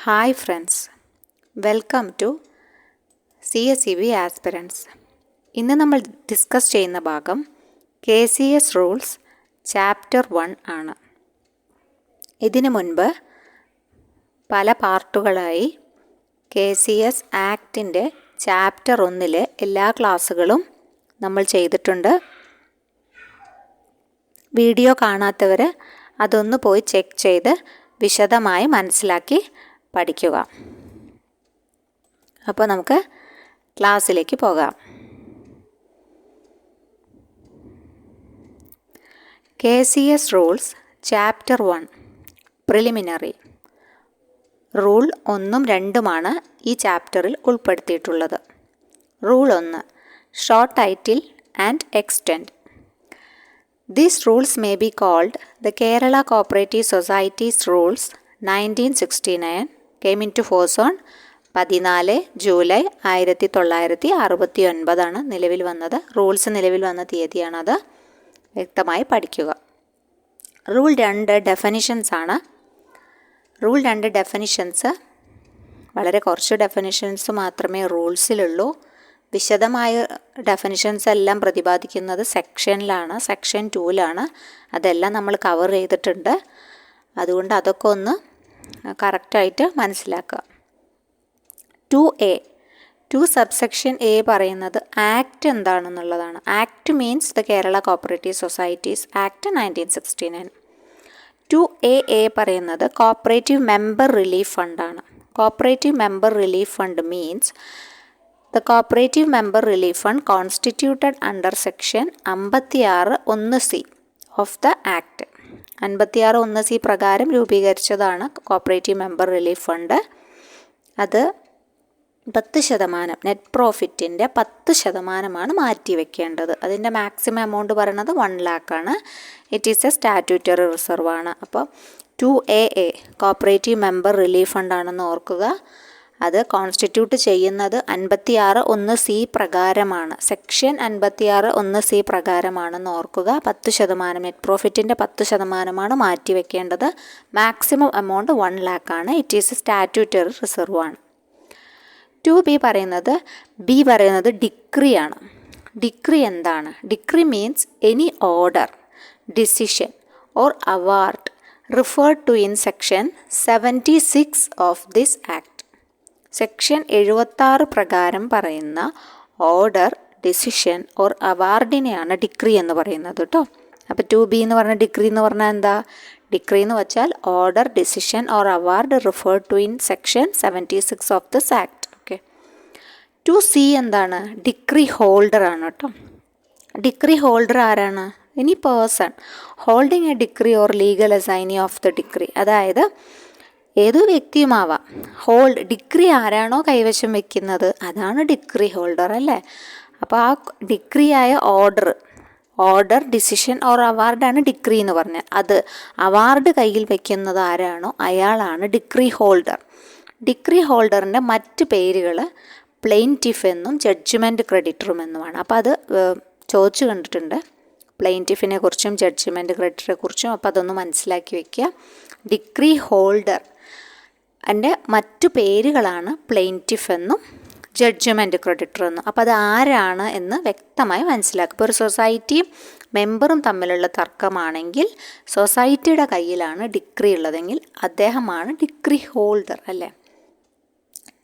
Hi friends, welcome to CSEB aspirants. ഇന്ന് നമ്മൾ discuss ചെയ്യുന്ന ഭാഗം KCS റൂൾസ് ചാപ്റ്റർ 1 ആണ്. ഇതിനു മുൻപ് പല പാർട്ടുകളായി KCS ആക്ടിൻ്റെ ചാപ്റ്റർ 1 എല്ലാ ക്ലാസ്സുകളും നമ്മൾ ചെയ്തിട്ടുണ്ട്. വീഡിയോ കാണാത്തവർ അതൊന്ന് പോയി ചെക്ക് ചെയ്ത് വിശദമായി മനസ്സിലാക്കി പഠിക്കുക. അപ്പോൾ നമുക്ക് ക്ലാസ്സിലേക്ക് പോകാം. KCS rules chapter 1 preliminary. Rule 1ഉം 2ഉമാണ് ഈ ചാപ്റ്ററിൽ ഉൾപ്പെടുത്തിയിട്ടുള്ളത്. Rule 1 short title and extend. These rules may be called the Kerala Cooperative Societies Rules 1969 came into force on 14 July 1969 നിലവിൽ വന്നത്. റൂൾസ് നിലവിൽ വന്ന തീയതിയാണത്. വ്യക്തമായി പഠിക്കുക. റൂൾ 2 ഡെഫിനിഷൻസ് ആണ്. റൂൾ 2 ഡെഫിനിഷൻസ് വളരെ കുറച്ച് ഡെഫിനിഷൻസ് മാത്രമേ റൂൾസിലുള്ളൂ. വിശദമായ ഡെഫിനിഷൻസ് എല്ലാം പ്രതിപാദിക്കുന്നത് സെക്ഷനിലാണ്, സെക്ഷൻ 2ലാണ്. അതെല്ലാം നമ്മൾ കവർ ചെയ്തിട്ടുണ്ട്. അതുകൊണ്ട് അതൊക്കെ ഒന്ന് കറക്റ്റായിട്ട് മനസ്സിലാക്കുക. 2A 2 സബ്സെക്ഷൻ A പറയുന്നത് ആക്ട് എന്താണെന്നുള്ളതാണ്. Act means the Kerala cooperative societies act 1969. 2A പറയുന്നത് കോപ്പറേറ്റീവ് മെമ്പർ റിലീഫ് ഫണ്ടാണ്. Cooperative member relief fund means the cooperative member relief fund constituted under section 56(1)(c) of the act. 56(1)(c) പ്രകാരം രൂപീകരിച്ചതാണ് cooperative member relief fund. അത് 10% net പ്രോഫിറ്റിൻ്റെ 10% മാറ്റിവെക്കേണ്ടത്. അതിൻ്റെ maximum amount പറയുന്നത് 1 lakh ആണ്. It is a statutory reserve ആണ്. അപ്പോൾ 2AA cooperative member relief ഫണ്ടാണെന്ന് ഓർക്കുക. അത് കോൺസ്റ്റിറ്റ്യൂട്ട് ചെയ്യുന്നത് 56(1)(c) പ്രകാരമാണ്. സെക്ഷൻ 56(1)(c) പ്രകാരമാണെന്ന് ഓർക്കുക. 10% നെറ്റ് പ്രോഫിറ്റിൻ്റെ 10% മാറ്റിവെക്കേണ്ടത്. മാക്സിമം എമൗണ്ട് 1 lakh ആണ്. It is a statutory reserve ആണ്. 2B പറയുന്നത് ഡിക്രി ആണ്. ഡിക്രി എന്താണ്? Decree means any order, decision or award referred to in section 76 of this act. Section 76 പ്രകാരം പറയുന്ന ഓർഡർ, ഡിസിഷൻ ഓർ അവാർഡിനെയാണ് ഡിക്രി എന്ന് പറയുന്നത് കേട്ടോ. അപ്പോൾ 2B എന്ന് പറഞ്ഞ ഡിക്രി എന്ന് പറഞ്ഞാൽ എന്താ? ഡിക്രി എന്ന് വെച്ചാൽ order, decision or award referred to in section 76 of this act. Okay. 2C എന്താണ്? ഡിക്രി ഹോൾഡർ ആണ് കേട്ടോ. ഡിക്രി ഹോൾഡർ ആരാണ്? Any person holding a decree or legal assignee of the decree. അതായത് ഏതൊരു വ്യക്തിയുമാവാം. ഡിക്രി ആരാണോ കൈവശം വെക്കുന്നത് അതാണ് ഡിക്രി ഹോൾഡർ അല്ലേ. അപ്പോൾ ആ ഡിക്രിയായ ഓർഡർ, ഡിസിഷൻ ഓർ അവാർഡാണ് ഡിക്രി എന്ന് പറഞ്ഞാൽ. അത് അവാർഡ് കയ്യിൽ വെക്കുന്നത് ആരാണോ അയാളാണ് ഡിക്രി ഹോൾഡർ. ഡിക്രി ഹോൾഡറിൻ്റെ മറ്റ് പേരുകൾ പ്ലെയിൻറ്റിഫ് എന്നും ജഡ്ജ്മെൻറ്റ് ക്രെഡിറ്ററും എന്നുമാണ്. അപ്പോൾ അത് ചോദിച്ചു കണ്ടിട്ടുണ്ട്, പ്ലെയിൻറ്റിഫിനെ കുറിച്ചും ജഡ്ജ്മെൻറ്റ് ക്രെഡിറ്ററെ കുറിച്ചും. അപ്പോൾ അതൊന്ന് മനസ്സിലാക്കി വയ്ക്കുക. ഡിക്രി ഹോൾഡർ എൻ്റെ മറ്റു പേരുകളാണ് പ്ലെയിൻറ്റിഫ് എന്നും ജഡ്ജ്മെൻറ്റ് ക്രെഡിറ്റർ എന്നും. അപ്പോൾ അത് ആരാണ് എന്ന് വ്യക്തമായി മനസ്സിലാക്കുക. ഇപ്പോൾ ഒരു സൊസൈറ്റി മെമ്പറും തമ്മിലുള്ള തർക്കമാണെങ്കിൽ സൊസൈറ്റിയുടെ കയ്യിലാണ് ഡിക്രി ഉള്ളതെങ്കിൽ അദ്ദേഹമാണ് ഡിക്രി ഹോൾഡർ അല്ലേ.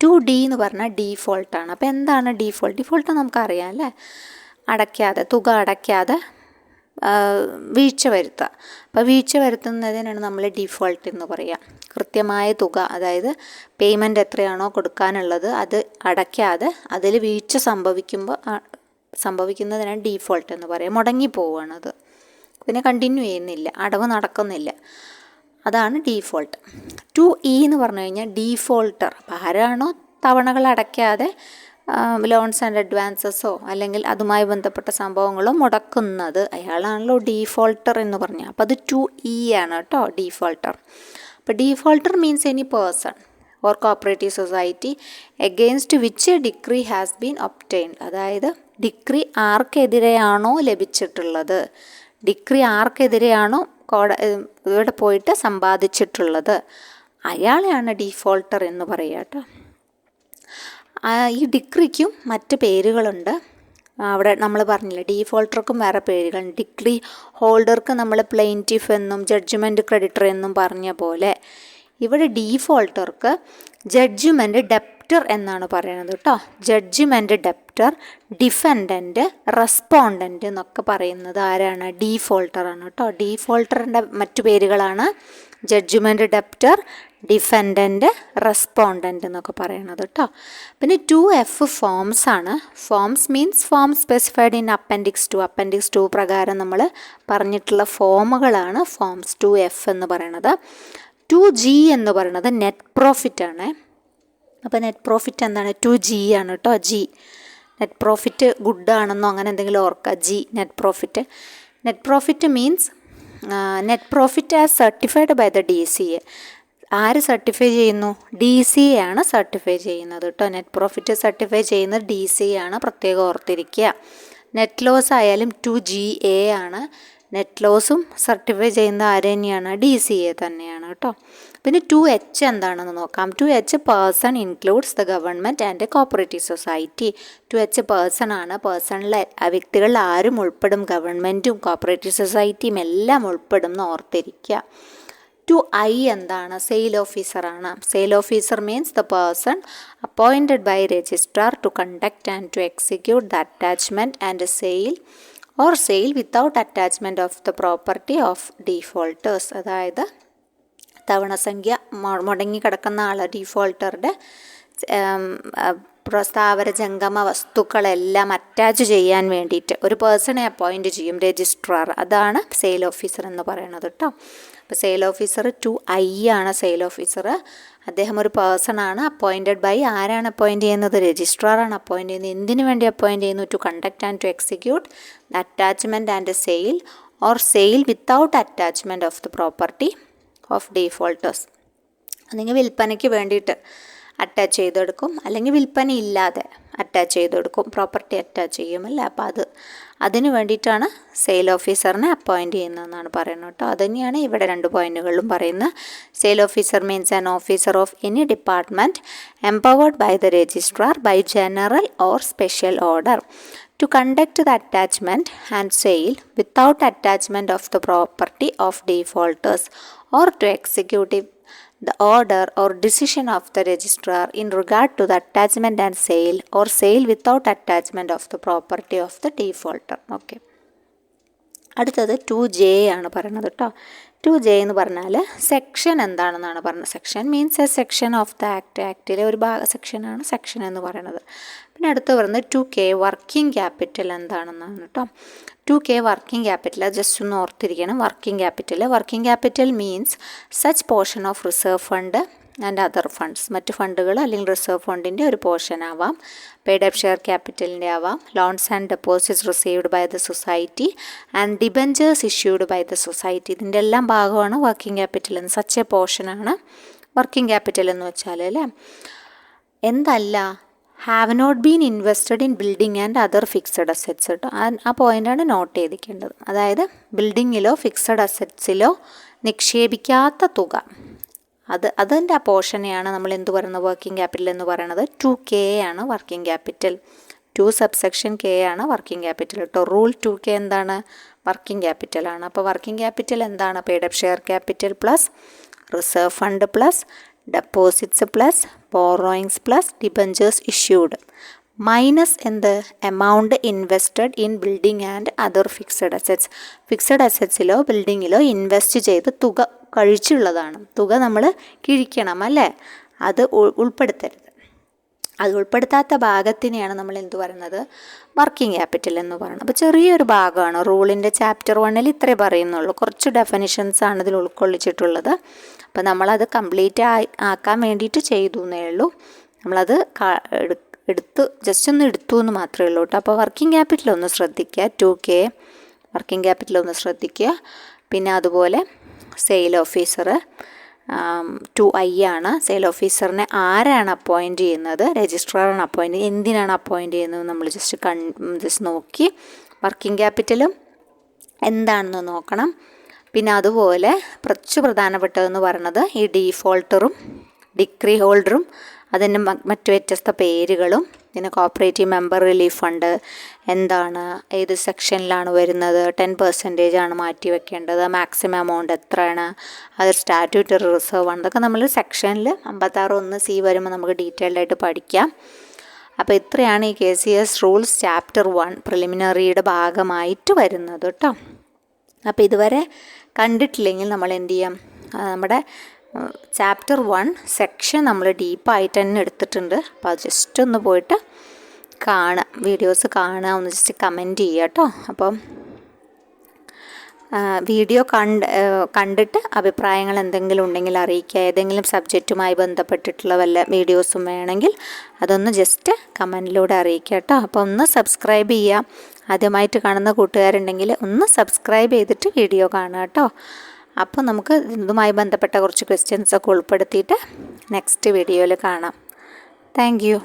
2D എന്ന് പറഞ്ഞാൽ ഡീഫോൾട്ടാണ്. അപ്പോൾ എന്താണ് ഡീഫോൾട്ട്? ഡീഫോൾട്ട് നമുക്കറിയാം അല്ലേ. തുക അടയ്ക്കാതെ വീഴ്ച വരുത്തുക. അപ്പോൾ വീഴ്ച വരുത്തുന്നതിനാണ് നമ്മൾ ഡീഫോൾട്ട് എന്ന് പറയുക. കൃത്യമായ തുക, അതായത് പേയ്മെൻറ്റ് എത്രയാണോ കൊടുക്കാനുള്ളത് അത് അടയ്ക്കാതെ അതിൽ വീഴ്ച സംഭവിക്കുന്നതിനാണ് ഡീഫോൾട്ട് എന്ന് പറയുക. മുടങ്ങിപ്പോവുകയാണത്, പിന്നെ കണ്ടിന്യൂ ചെയ്യുന്നില്ല, അടവ് നടക്കുന്നില്ല, അതാണ് ഡീഫോൾട്ട്. 2E എന്ന് പറഞ്ഞു കഴിഞ്ഞാൽ ഡീഫോൾട്ടർ. അപ്പോൾ ആരാണോ തവണകൾ അടയ്ക്കാതെ ലോൺസ് ആൻഡ് അഡ്വാൻസസോ അല്ലെങ്കിൽ അതുമായി ബന്ധപ്പെട്ട സംഭവങ്ങളോ മുടക്കുന്നത് അയാളാണല്ലോ ഡീഫോൾട്ടർ എന്ന് പറഞ്ഞാൽ. അപ്പോൾ അത് 2E ആണ് കേട്ടോ, ഡീഫോൾട്ടർ. അപ്പോൾ defaulter means any person or cooperative society against which a decree has been obtained. അതായത് ഡിക്രി ആർക്കെതിരെയാണോ ലഭിച്ചിട്ടുള്ളത്, ഡിക്രി ആർക്കെതിരെയാണോ ഇവിടെ പോയിട്ട് സമ്പാദിച്ചിട്ടുള്ളത് അയാളെയാണ് ഡീഫോൾട്ടർ എന്ന് പറയുക കേട്ടോ. ഈ ഡിക്രിക്കും മറ്റ് പേരുകളുണ്ട്. അവിടെ നമ്മൾ പറഞ്ഞില്ലേ ഡീഫോൾട്ടർക്കും വേറെ പേരുകളുണ്ട്. ഡിക്രി ഹോൾഡർക്ക് നമ്മൾ പ്ലെയിൻറ്റിഫ് എന്നും ജഡ്ജ്മെൻറ്റ് ക്രെഡിറ്റർ എന്നും പറഞ്ഞ പോലെ ഇവിടെ ഡീഫോൾട്ടർക്ക് ജഡ്ജ്മെൻറ്റ് ഡെപ്റ്റർ എന്നാണ് പറയുന്നത് കേട്ടോ. ജഡ്ജ്മെൻറ്റ് ഡെപ്റ്റർ, ഡിഫൻഡൻറ്റ്, റെസ്പോണ്ടൻറ്റ് എന്നൊക്കെ പറയുന്നത് ആരാണ്? ഡീഫോൾട്ടറാണ് കേട്ടോ. ഡീഫോൾട്ടറിൻ്റെ മറ്റു പേരുകളാണ് ജഡ്ജ്മെൻറ്റ് ഡെപ്റ്റർ, ഡിഫൻഡൻറ്റ്, റെസ്പോണ്ടൻറ്റ് എന്നൊക്കെ പറയണത് കേട്ടോ. പിന്നെ 2F ഫോംസ് ആണ്. Forms means form specified in appendix 2. Appendix 2 പ്രകാരം നമ്മൾ പറഞ്ഞിട്ടുള്ള ഫോമുകളാണ് ഫോംസ് 2F എന്ന് പറയണത്. 2G എന്ന് പറയുന്നത് നെറ്റ് പ്രോഫിറ്റ് ആണ്. അപ്പോൾ നെറ്റ് പ്രോഫിറ്റ് എന്താണ്? 2G ആണ് കേട്ടോ. ജി നെറ്റ് പ്രോഫിറ്റ് ഗുഡ് ആണെന്നോ അങ്ങനെ എന്തെങ്കിലും ഓർക്കുക. G net profit. Net profit means net profit as certified by the DCA. ആര് സർട്ടിഫൈ ചെയ്യുന്നു? DCA ആണ് സർട്ടിഫൈ ചെയ്യുന്നത് കേട്ടോ. നെറ്റ് പ്രോഫിറ്റ് സർട്ടിഫൈ ചെയ്യുന്നത് DCA ആണ്, പ്രത്യേകം ഓർത്തിരിക്കുക. നെറ്റ് ലോസ് ആയാലും 2GA ആണ്. നെറ്റ് ലോസും സർട്ടിഫൈ ചെയ്യുന്നത് ആര് തന്നെയാണ്? DCA തന്നെയാണ് കേട്ടോ. പിന്നെ 2H എന്താണെന്ന് നോക്കാം. 2H person includes the government and cooperative society. 2H person ആണ്. പേഴ്സണിലെ വ്യക്തികളിൽ ആരും ഉൾപ്പെടും? ഗവൺമെൻറ്റും കോപ്പറേറ്റീവ് സൊസൈറ്റിയും എല്ലാം ഉൾപ്പെടും എന്ന് ഓർത്തിരിക്കുക. 2I എന്താണ്? സെയിൽ ഓഫീസറാണ്. Sale officer means the person appointed by registrar to conduct and to execute the attachment and sale or sale without attachment of the property of defaulters. അതായത് തവണ സംഖ്യ മുടങ്ങി കിടക്കുന്ന ആൾ ഡീഫോൾട്ടറുടെ സ്ഥാവര ജംഗമ വസ്തുക്കളെല്ലാം അറ്റാച്ച് ചെയ്യാൻ വേണ്ടിയിട്ട് ഒരു പേഴ്സണെ അപ്പോയിൻറ്റ് ചെയ്യും രജിസ്ട്രാർ. അതാണ് സെയിൽ ഓഫീസർ എന്ന് പറയുന്നത് കേട്ടോ. അപ്പോൾ സെയിൽ ഓഫീസർ 2I ആണ്. സെയിൽ ഓഫീസർ അദ്ദേഹം ഒരു പേഴ്സൺ ആണ്. അപ്പോയിൻറ്റഡ് ബൈ ആരാണ് അപ്പോയിൻറ്റ് ചെയ്യുന്നത്? രജിസ്ട്രാറാണ് അപ്പോയിൻറ്റ് ചെയ്യുന്നത്. എന്തിനു വേണ്ടി അപ്പോയിൻറ്റ് ചെയ്യുന്നു? To conduct and to execute the attachment and sale or sale without attachment of the property of defaulters. അല്ലെങ്കിൽ വിൽപ്പനയ്ക്ക് വേണ്ടിയിട്ട് അറ്റാച്ച് ചെയ്തെടുക്കും, അല്ലെങ്കിൽ വിൽപ്പന ഇല്ലാതെ അറ്റാച്ച് ചെയ്തെടുക്കും, പ്രോപ്പർട്ടി അറ്റാച്ച് ചെയ്യുമല്ല. അപ്പോൾ അതിന് വേണ്ടിയിട്ടാണ് സെയിൽ ഓഫീസറിനെ അപ്പോയിൻറ്റ് ചെയ്യുന്നതെന്നാണ് പറയുന്നത് കേട്ടോ. അതുതന്നെയാണ് ഇവിടെ 2 പോയിൻറ്റുകളിലും പറയുന്നത്. Sale officer means an officer of any department empowered by the registrar by general or special order to conduct the attachment and sale without attachment of the property of defaulters or to execute the order or decision of the registrar in regard to the attachment and sale or sale without attachment of the property of the defaulter. Okay. അടുത്തത് 2J ആണ് പറയുന്നത് കേട്ടോ. 2J എന്ന് പറഞ്ഞാൽ section എന്താണെന്നാണ് പറയുന്നത്. Section means a section of the ആക്ടിലെ ഒരു സെക്ഷനാണ് സെക്ഷൻ എന്ന് പറയുന്നത്. പിന്നെ അടുത്ത് പറയുന്നത് 2K വർക്കിംഗ് ക്യാപിറ്റൽ എന്താണെന്നാണ് കേട്ടോ. 2K വർക്കിംഗ് ക്യാപിറ്റൽ ജസ്റ്റ് ഒന്ന് ഓർത്തിരിക്കണം. Working capital means such portion of reserve fund and other funds. മറ്റ് ഫണ്ടുകൾ അല്ലെങ്കിൽ റിസർവ് ഫണ്ടിൻ്റെ ഒരു പോർഷൻ ആവാം, പെയ്ഡ് അപ്പ് ഷെയർ ക്യാപിറ്റലിൻ്റെ ആവാം, loans and deposits received by the society and debentures issued by the society. ഇതിൻ്റെ എല്ലാം ഭാഗമാണ് വർക്കിംഗ് ക്യാപിറ്റൽ എന്ന്. സച്ച് എ പോർഷനാണ് വർക്കിംഗ് ക്യാപിറ്റൽ എന്ന് വെച്ചാൽ അല്ലേ. എന്തല്ല have not been invested in building and other fixed assets കേട്ടോ. ആ പോയിൻ്റാണ് നോട്ട് ചെയ്തിരിക്കേണ്ടത്. അതായത് ബിൽഡിങ്ങിലോ ഫിക്സഡ് അസറ്റ്സിലോ നിക്ഷേപിക്കാത്ത തുക, അതിൻ്റെ ആ പോർഷനെയാണ് നമ്മൾ എന്ത് പറയുന്നത്? വർക്കിംഗ് ക്യാപിറ്റൽ എന്ന് പറയുന്നത്. 2K ആണ് വർക്കിംഗ് ക്യാപിറ്റൽ. 2 സബ്സെക്ഷൻ K ആണ് വർക്കിംഗ് ക്യാപിറ്റൽ കേട്ടോ. റൂൾ 2K എന്താണ്? വർക്കിംഗ് ക്യാപിറ്റലാണ്. അപ്പോൾ വർക്കിംഗ് ക്യാപിറ്റൽ എന്താണ്? Paid up share capital plus reserve fund plus deposits plus borrowings plus debentures issued minus എന്ത്? Amount invested in building and other fixed assets. Fixed അസറ്റ്സിലോ ബിൽഡിങ്ങിലോ invest ചെയ്ത് തുക കഴിച്ചുള്ളതാണ്. തുക നമ്മൾ കിഴിക്കണം അല്ലേ, അത് ഉൾപ്പെടുത്തരുത്. അത് ഉൾപ്പെടുത്താത്ത ഭാഗത്തിനെയാണ് നമ്മൾ എന്ത് പറയുന്നത്? വർക്കിംഗ് ക്യാപിറ്റൽ എന്ന് പറയുന്നത്. അപ്പോൾ ചെറിയൊരു ഭാഗമാണ്. റൂളിൻ്റെ ചാപ്റ്റർ 1 ഇത്രേ പറയുന്നുള്ളൂ. കുറച്ച് ഡെഫിനിഷൻസാണ് ഇതിൽ ഉൾക്കൊള്ളിച്ചിട്ടുള്ളത്. അപ്പോൾ നമ്മളത് കംപ്ലീറ്റ് ആക്കാൻ വേണ്ടിയിട്ട് ചെയ്തു എന്നേ ഉള്ളൂ. നമ്മളത് ജസ്റ്റ് ഒന്ന് എടുത്തു എന്ന് മാത്രമേ ഉള്ളൂ കേട്ടോ. അപ്പോൾ വർക്കിംഗ് ക്യാപിറ്റൽ ഒന്ന് ശ്രദ്ധിക്കുക. 2K വർക്കിംഗ് ക്യാപിറ്റൽ ഒന്ന് ശ്രദ്ധിക്കുക. പിന്നെ അതുപോലെ സെയിൽ ഓഫീസർ 2I ആണ്. സെയിൽ ഓഫീസറിനെ ആരാണ് അപ്പോയിൻറ്റ് ചെയ്യുന്നത്? രജിസ്ട്രാറാണ് അപ്പോയിൻറ്റ് ചെയ്യുന്നത്. എന്തിനാണ് അപ്പോയിൻറ്റ് ചെയ്യുന്നത് നമ്മൾ ജസ്റ്റ് നോക്കി. വർക്കിംഗ് ക്യാപിറ്റലും എന്താണെന്ന് നോക്കണം. പിന്നെ അതുപോലെ കുറച്ച് പ്രധാനപ്പെട്ടതെന്ന് പറയുന്നത് ഈ ഡീഫോൾട്ടറും ഡിക്രി ഹോൾഡറും അതിൻ്റെ മറ്റു വ്യത്യസ്ത പേരുകളും, പിന്നെ കോപ്പറേറ്റീവ് മെമ്പർ റിലീഫ് ഫണ്ട് എന്താണ്, ഏത് സെക്ഷനിലാണ് വരുന്നത്, 10% ആണ് മാറ്റി വെക്കേണ്ടത്, മാക്സിമം എമൗണ്ട് എത്രയാണ്, അത് സ്റ്റാറ്റ്യൂട്ടറി റിസർവ് ആണ്, അതൊക്കെ നമ്മൾ സെക്ഷനിൽ 56(1)(c) വരുമ്പോൾ നമുക്ക് ഡീറ്റെയിൽഡ് ആയിട്ട് പഠിക്കാം. അപ്പോൾ ഇത്രയാണ് ഈ KCS റൂൾസ് ചാപ്റ്റർ 1 പ്രിലിമിനറിയുടെ ഭാഗമായിട്ട് വരുന്നത് കേട്ടോ. അപ്പോൾ ഇതുവരെ കണ്ടിട്ടില്ലെങ്കിൽ നമ്മൾ എന്ത് ചെയ്യാം, നമ്മുടെ ചാപ്റ്റർ 1 സെക്ഷൻ നമ്മൾ ഡീപ്പായിട്ട് തന്നെ എടുത്തിട്ടുണ്ട്. അപ്പോൾ അത് ജസ്റ്റ് ഒന്ന് പോയിട്ട് കാണുക, വീഡിയോസ് കാണുക, ഒന്ന് ജസ്റ്റ് കമൻറ്റ് ചെയ്യുക കേട്ടോ. അപ്പം വീഡിയോ കണ്ടിട്ട് അഭിപ്രായങ്ങൾ എന്തെങ്കിലും ഉണ്ടെങ്കിൽ അറിയിക്കുക. ഏതെങ്കിലും സബ്ജക്റ്റുമായി ബന്ധപ്പെട്ടിട്ടുള്ള വല്ല വീഡിയോസും വേണമെങ്കിൽ അതൊന്ന് ജസ്റ്റ് കമൻറ്റിലൂടെ അറിയിക്കുക കേട്ടോ. അപ്പോൾ ഒന്ന് സബ്സ്ക്രൈബ് ചെയ്യുക. ആദ്യമായിട്ട് കാണുന്ന കൂട്ടുകാരുണ്ടെങ്കിൽ ഒന്ന് സബ്സ്ക്രൈബ് ചെയ്തിട്ട് വീഡിയോ കാണുക കേട്ടോ. അപ്പോൾ നമുക്ക് ഇതുമായി ബന്ധപ്പെട്ട കുറച്ച് ക്വസ്റ്റ്യൻസൊക്കെ ഉൾപ്പെടുത്തിയിട്ട് നെക്സ്റ്റ് വീഡിയോയിൽ കാണാം. Thank you.